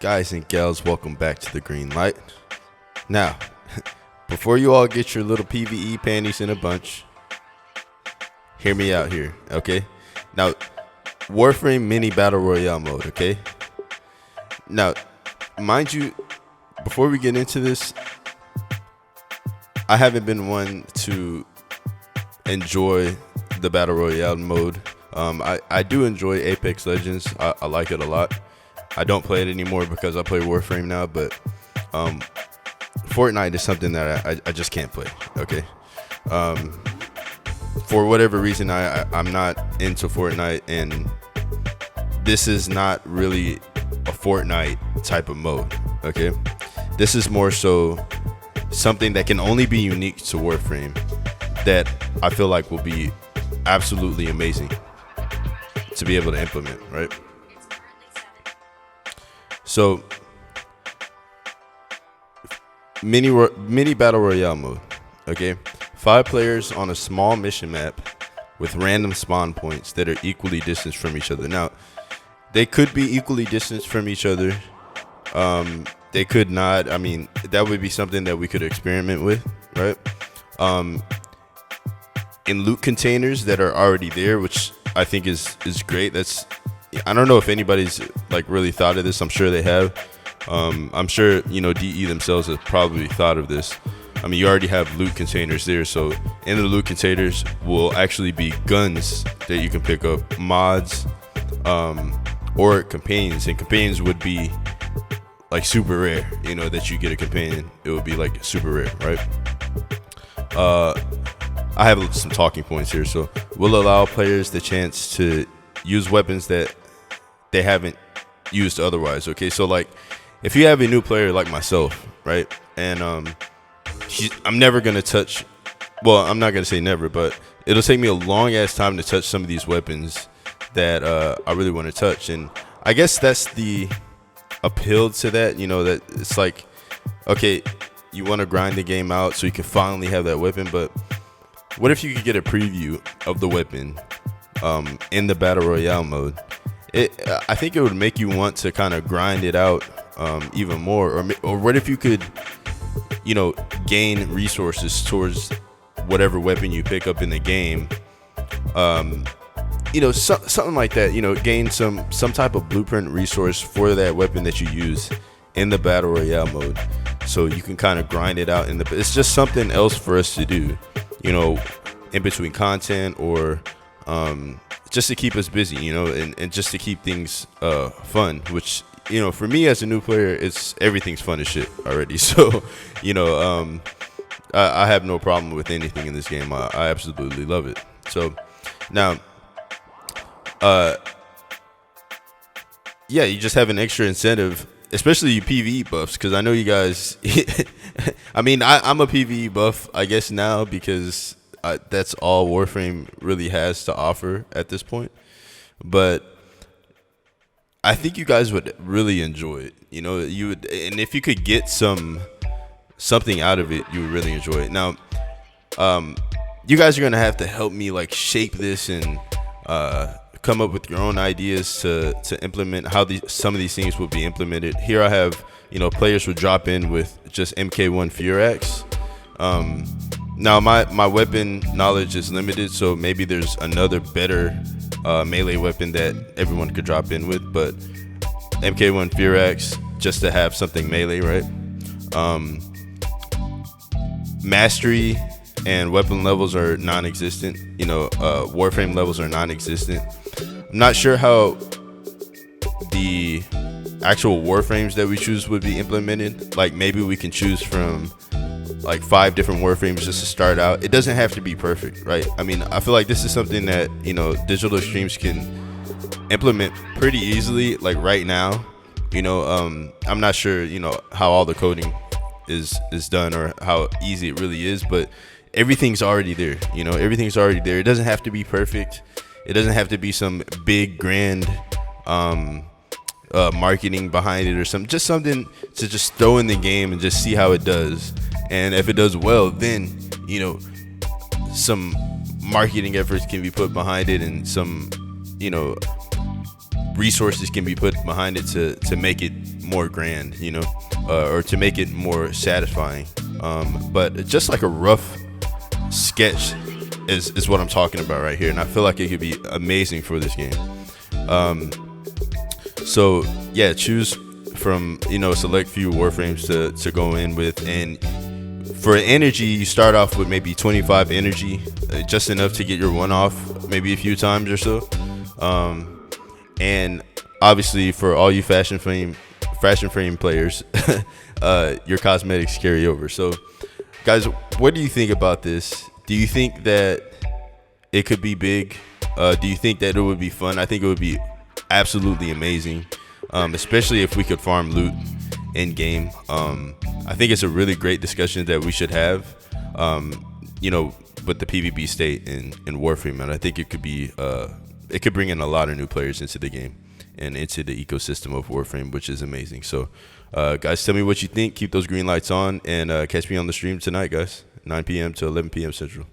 Guys and gals, welcome back to the green light. Now, before you all get your little PvE panties in a bunch, hear me out here, okay? Now, Warframe Mini Battle Royale Mode, okay? Now, mind you, before we get into this, I haven't been one to enjoy the Battle Royale mode. I do enjoy Apex Legends. I like it a lot. I don't play it anymore because I play Warframe now, but Fortnite is something that I just can't play, okay? For whatever reason, I'm not into Fortnite, and this is not really a Fortnite type of mode, okay? This is more so something that can only be unique to Warframe that I feel like will be absolutely amazing to be able to implement, right? So, mini battle royale mode, okay? 5 players on a small mission map with random spawn points that are equally distanced from each other. Now, they could be equally distanced from each other. They could not. I mean, that would be something that we could experiment with, right? In loot containers that are already there, which I think is great. I don't know if anybody's like really thought of this. I'm sure they have. I'm sure DE themselves have probably thought of this. I mean, you already have loot containers there, so in the loot containers will actually be guns that you can pick up, mods, or companions, and companions would be like super rare. That you get a companion, it would be like super rare, right? I have some talking points here. So we'll allow players the chance to use weapons that they haven't used otherwise, okay? So like if you have a new player like myself, right, and I'm never gonna touch, well, I'm not gonna say never, but it'll take me a long ass time to touch some of these weapons that I really want to touch. And I guess that's the appeal to that, that it's like, okay, you want to grind the game out so you can finally have that weapon, but what if you could get a preview of the weapon in the battle royale mode? I think it would make you want to kind of grind it out even more. Or what if you could gain resources towards whatever weapon you pick up in the game, something like that, gain some type of blueprint resource for that weapon that you use in the battle royale mode, so you can kind of grind it out it's just something else for us to do, in between content, or just to keep us busy, and just to keep things fun, which for me as a new player, everything's fun as shit already. So I have no problem with anything in this game. I absolutely love it. So now you just have an extra incentive, especially you PvE buffs, because I know you guys I mean, I'm a PvE buff, I guess, now, because that's all Warframe really has to offer at this point. But I think you guys would really enjoy it. You would, and if you could get something out of it, you would really enjoy it. Now, you guys are gonna have to help me like shape this and come up with your own ideas to implement how some of these things will be implemented. Here I have, players would drop in with just MK1 Furax. Now my weapon knowledge is limited, so maybe there's another better melee weapon that everyone could drop in with, but MK1 Furax, just to have something melee, right? Mastery and weapon levels are non-existent. Warframe levels are non-existent. I'm not sure how the actual Warframes that we choose would be implemented. Like maybe we can choose from like 5 different Warframes just to start out. It doesn't have to be perfect, right? I mean, I feel like this is something that Digital Extremes can implement pretty easily, like right now. I'm not sure how all the coding is done or how easy it really is, but everything's already there. Everything's already there. It doesn't have to be perfect. It doesn't have to be some big grand marketing behind it or something. Just something to just throw in the game and just see how it does. And if it does well, then some marketing efforts can be put behind it, and some resources can be put behind it to make it more grand, or to make it more satisfying. But just like a rough sketch is what I'm talking about right here, and I feel like it could be amazing for this game. So yeah, choose from a select few warframes to go in with, and for energy you start off with maybe 25 energy, just enough to get your one off maybe a few times or so. And obviously for all you fashion frame players, your cosmetics carry over. So guys, what do you think about this? Do you think that it could be big? Do you think that it would be fun? I think it would be absolutely amazing, especially if we could farm loot in game. I think it's a really great discussion that we should have, with the PvP state in Warframe, and I think it could be it could bring in a lot of new players into the game and into the ecosystem of Warframe, which is amazing. So guys, tell me what you think. Keep those green lights on, and catch me on the stream tonight, guys, 9 p.m. to 11 p.m. Central.